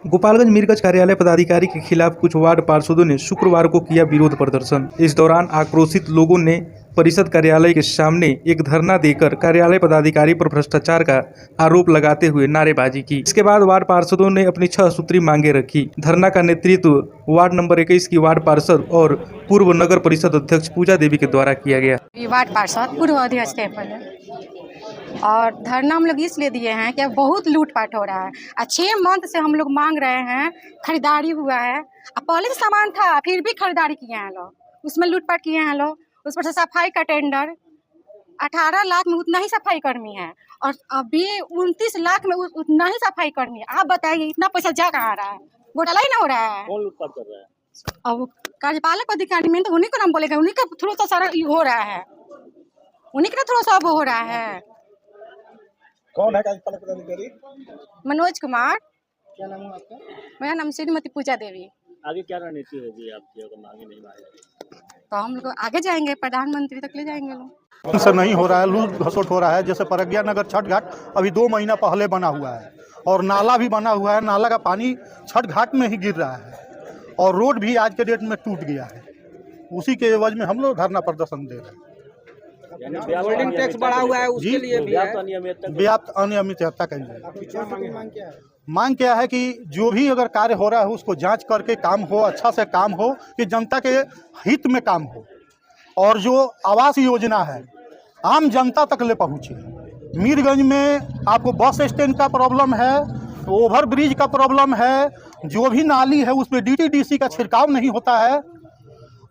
गोपालगंज मीरगंज कार्यालय पदाधिकारी के खिलाफ कुछ वार्ड पार्षदों ने शुक्रवार को किया विरोध प्रदर्शन। इस दौरान आक्रोशित लोगों ने परिषद कार्यालय के सामने एक धरना देकर कार्यालय पदाधिकारी पर भ्रष्टाचार का आरोप लगाते हुए नारेबाजी की। इसके बाद वार्ड पार्षदों ने अपनी 6 सूत्री मांगे रखी। धरना का नेतृत्व वार्ड नंबर 21 की वार्ड पार्षद और पूर्व नगर परिषद अध्यक्ष पूजा देवी के द्वारा किया गया। वार्ड पार्षद पूर्व अध्यक्ष थे और धरना हम लोग इसलिए दिए हैं कि बहुत लूटपाट हो रहा है। 6 मंथ से हम लोग मांग रहे हैं, खरीदारी हुआ है, पहले से सामान था फिर भी खरीदारी किए हैं लोग, उसमें लूटपाट किए हैं लोग। उस पर से सफाई का टेंडर 18 लाख में उतना ही सफाई कर्मी है और अभी 29 लाख में उतना ही सफाई कर्मी है। आप बताइए इतना पैसा जा कहाँ रहा है? घोटाला ही ना हो रहा है। कौन लूटपाट कर रहा है? अब कार्यपालक अधिकारी में तो उन्हीं को नाम बोलेगा, उन्हीं का थ्रू तो सारा हो रहा है, उन्हीं के थ्रू सब हो रहा है। कौन है कार्यपालक पदाधिकारी? मनोज कुमार। क्या नाम है आपका? मेरा नाम श्रीमती पूजा देवी। आगे क्या रणनीति होगी आपकी अगर मांगे नहीं मांगे? तो हम लोग आगे जाएंगे, प्रधानमंत्री तक ले जाएंगे लोग। से नहीं हो रहा है, लूट घसोट हो रहा है। जैसे प्रज्ञा नगर छठ घाट अभी 2 महीना पहले बना हुआ है और नाला भी बना हुआ है, नाला का पानी छठ घाट में ही गिर रहा है और रोड भी आज के डेट में टूट गया है। उसी के एवज में हम लोग धरना प्रदर्शन दे रहे हैं। होल्डिंग टैक्स बढ़ा हुआ है, उसके लिए भी व्याप्त अनियमितता के लिए मांग क्या है कि जो भी अगर कार्य हो रहा है उसको जांच करके काम हो, अच्छा से काम हो, कि जनता के हित में काम हो और जो आवास योजना है आम जनता तक ले पहुँचे। मीरगंज में आपको बस स्टैंड का प्रॉब्लम है, ओवर ब्रिज का प्रॉब्लम है, जो भी नाली है उस पर DTDC का छिड़काव नहीं होता है।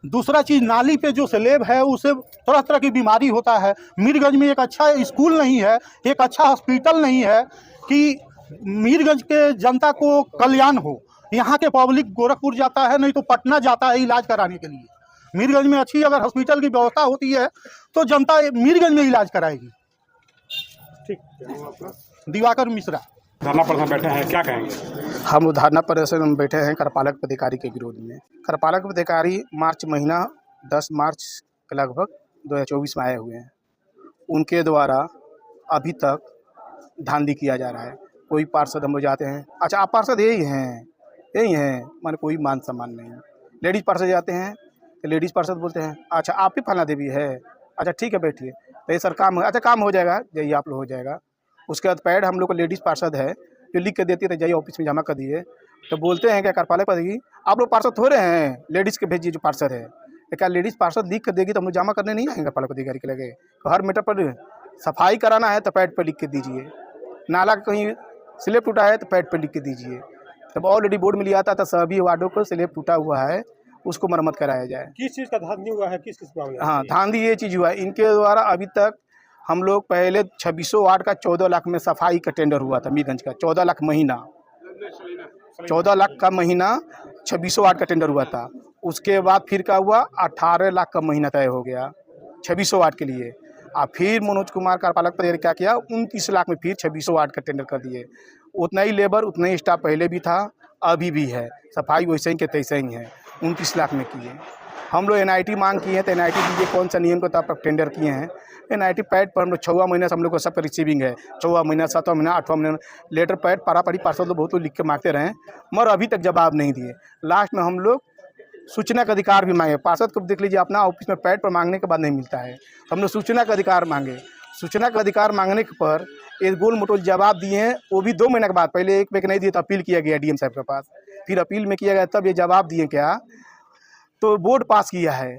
दूसरा चीज़, नाली पे जो स्लेब है उससे तरह तरह की बीमारी होता है। मीरगंज में एक अच्छा स्कूल नहीं है, एक अच्छा हॉस्पिटल नहीं है कि मीरगंज के जनता को कल्याण हो। यहाँ के पब्लिक गोरखपुर जाता है, नहीं तो पटना जाता है इलाज कराने के लिए। मीरगंज में अच्छी अगर हॉस्पिटल की व्यवस्था होती है तो जनता मीरगंज में इलाज कराएगी। ठीक। दिवाकर मिश्रा धरना पर बैठे हैं, क्या कहेंगे? हम धरना प्रदर्शन में बैठे हैं कार्यपालक पदाधिकारी के विरोध में। कार्यपालक पदाधिकारी मार्च महीना 10 मार्च के लगभग 2024 में आए हुए हैं। उनके द्वारा अभी तक धांधली किया जा रहा है। कोई पार्षद हम लोग जाते हैं, अच्छा आप पार्षद यही हैं, माने कोई मान सम्मान नहीं है। लेडीज़ पार्षद जाते हैं तो लेडीज़ पार्षद बोलते हैं अच्छा आप ही फला देवी है, अच्छा ठीक है बैठिए, तो ये सर काम अच्छा काम हो जाएगा, जाइए आप लोग हो जाएगा। उसके बाद पैड हम लोग को लेडीज़ पार्षद है जो लिख के देती है, तो जाइए ऑफिस में जमा कर दिए। तो बोलते हैं क्या कार्यपालक पदाधिकारी आप लोग पार्षद थोड़े हैं, लेडीज़ के भेजिए जो पार्षद है। तो क्या लेडीज़ पार्षद लिख कर देगी तो हम लोग जमा करने नहीं आएंगे? कार्यपालक अधिकारी के लगे तो हर मैटर पर सफाई कराना है तो पैड पर लिख के दीजिए, नाला कहीं स्लेब टूटा है तो पैड पर लिख के दीजिए। तब ऑलरेडी बोर्ड में लिया था तो सभी वार्डों को स्लेब टूटा हुआ है उसको मरम्मत कराया जाए। किस चीज़ का धांधली हुआ है, किस मामले? हाँ, धांधली ये चीज़ हुआ है इनके द्वारा। अभी तक हम लोग पहले 2600 वार्ड का 14 लाख में सफाई का टेंडर हुआ था मीरगंज का, 14 लाख महीना, 14 लाख का महीना 2600 वार्ड का टेंडर हुआ था। उसके बाद फिर क्या हुआ, 18 लाख का महीना तय हो गया 2600 वार्ड के लिए। और फिर मनोज कुमार कार्यपालक पदाधिकारी क्या किया, 29 लाख में फिर 2600 वार्ड का टेंडर कर दिए। उतना ही लेबर उतना ही स्टाफ पहले भी था अभी भी है, सफाई वैसे ही के तैसे ही है, 29 लाख में किए। हम लोग NIT मांग किए हैं तो NIT दीजिए, कौन सा नियम के तहत आप टेंडर किए हैं। NIT पैड पर हम लोग 6वां महीना से हम लोग को सबका रिसीविंग है, 6वां महीना 7वां महीना 8वां महीना लेटर पैड पारापारी पार्षद लोग बहुत लोग लिख के मांगते रहे मगर अभी तक जवाब नहीं दिए। लास्ट में हम लोग सूचना का अधिकार भी मांगे। पार्षद को देख लीजिए अपना ऑफिस में पैड पर मांगने के बाद नहीं मिलता है, हम लोग सूचना का अधिकार मांगे। सूचना का अधिकार मांगने के पर एक गोल मोटोल जवाब दिए हैं, वो भी 2 महीने के बाद। पहले 1 महीने नहीं दिए तो अपील किया गया DM साहब के पास, फिर अपील में किया गया तब ये जवाब दिए क्या, तो बोर्ड पास किया है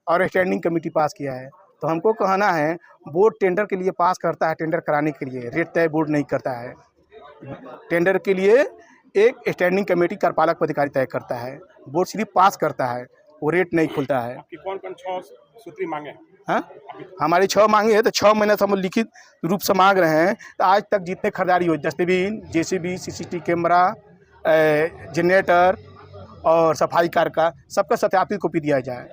और स्टैंडिंग कमेटी पास किया है। तो हमको कहना है बोर्ड टेंडर के लिए पास करता है, टेंडर कराने के लिए रेट तय बोर्ड नहीं करता है। टेंडर के लिए एक स्टैंडिंग कमेटी कार्यपालक पदाधिकारी तय करता है, बोर्ड सिर्फ पास करता है, वो रेट नहीं खुलता है। आपकी कौन-कौन 6 सूत्री मांगे हैं? हाँ, हमारी 6 मांगे हैं तो 6 महीने से हम लिखित रूप से मांग रहे हैं। तो आज तक जितने खरीदारी हुई, dustbin, JCB, CCTV camera, generator और सफाई कार का सबका सत्यापित कॉपी दिया जाए,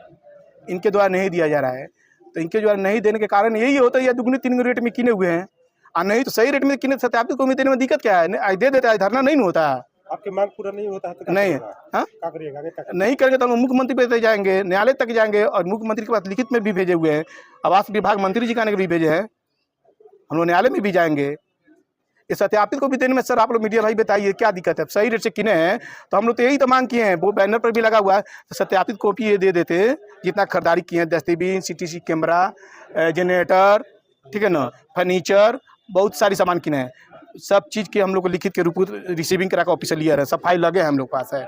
इनके द्वारा नहीं दिया जा रहा है। तो इनके द्वारा नहीं देने के कारण यही होता है, या दुगने 3 रेट में किने हुए हैं और नहीं तो सही रेट में किने, सत्यापित कॉपी देने में दिक्कत क्या है? आज दे देते हैं, धरना नहीं होता है। आपकी मांग पूरा नहीं होता है तो नहीं, हाँ नहीं करेंगे तो हम मुख्यमंत्री पे जाएंगे, न्यायालय तक जाएंगे और मुख्यमंत्री के पास लिखित में भी भेजे हुए हैं, आवास विभाग मंत्री जी का भी भेजे हैं, हम लोग न्यायालय में भी जाएंगे। ये सत्यापित को भी देने में सर आप लोग मीडिया भाई बताइए क्या दिक्कत है। सही रेट से किने हैं तो हम लोग तो यही तो मांग किए हैं, वो बैनर पर भी लगा हुआ है, तो सत्यापित कॉपी ये दे देते जितना खरीदारी किए हैं, दस्तावेज, सीटीसी कैमरा, जनरेटर, ठीक है ना, फर्नीचर, बहुत सारी सामान किने हैं, सब चीज़ के हम लोग को लिखित के रूप में रिसीविंग करा के ऑफिसर लिया है, सब फाइल लगे हैं हम लोग पास है।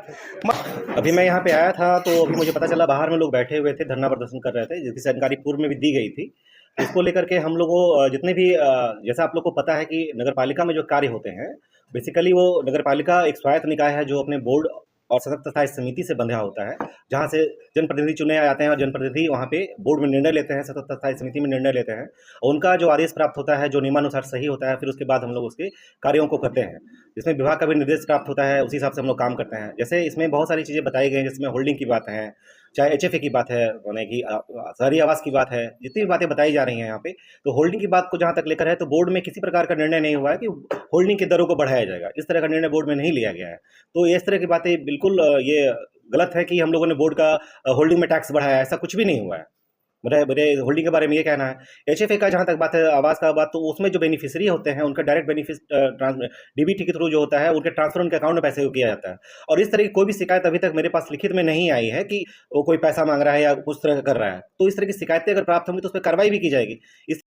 अभी मैं यहाँ पे आया था तो अभी मुझे पता चला बाहर में लोग बैठे हुए थे, धरना प्रदर्शन कर रहे थे, जिसकी जानकारी पूर्व में भी दी गई थी। इसको लेकर के हम लोगों जितने भी जैसा आप लोग को पता है कि नगर पालिका में जो कार्य होते हैं, बेसिकली वो नगर पालिका एक स्वायत्त निकाय है जो अपने बोर्ड और सतत तथा समिति से बंधा होता है, जहाँ से जनप्रतिनिधि चुने जाते हैं और जनप्रतिनिधि वहाँ पे बोर्ड में निर्णय लेते हैं, सतत तथा समिति में निर्णय लेते हैं, और उनका जो आदेश प्राप्त होता है जो नियमानुसार सही होता है, फिर उसके बाद हम लोग उसके कार्यों को करते हैं, जिसमें विभाग का भी निर्देश प्राप्त होता है, उसी हिसाब से हम लोग काम करते हैं। जैसे इसमें बहुत सारी चीज़ें बताई गई हैं, जिसमें होल्डिंग की बात है, चाहे HFA की बात है, यानी कि शहरी आवास की बात है, जितनी भी बातें बताई जा रही हैं यहाँ पे, तो होल्डिंग की बात को जहाँ तक लेकर है तो बोर्ड में किसी प्रकार का निर्णय नहीं हुआ है कि होल्डिंग की दरों को बढ़ाया जाएगा, इस तरह का निर्णय बोर्ड में नहीं लिया गया है। तो इस तरह की बातें बिल्कुल ये गलत है कि हम लोगों ने बोर्ड का होल्डिंग में टैक्स बढ़ाया है, ऐसा कुछ भी नहीं हुआ है। मेरे होल्डिंग के बारे में ये कहना है। HFA का जहाँ तक बात है, आवास का बात, तो उसमें जो बेनिफिशियरी होते हैं उनका डायरेक्ट बेनिफिट DBT के थ्रू जो होता है उनके ट्रांसफर उनके अकाउंट में पैसे को किया जाता है, और इस तरह की कोई भी शिकायत अभी तक मेरे पास लिखित में नहीं आई है कि वो कोई पैसा मांग रहा है या कुछ तरह कर रहा है। तो इस तरह की शिकायतें अगर प्राप्त होंगी तो उस पर कार्रवाई भी की जाएगी। इस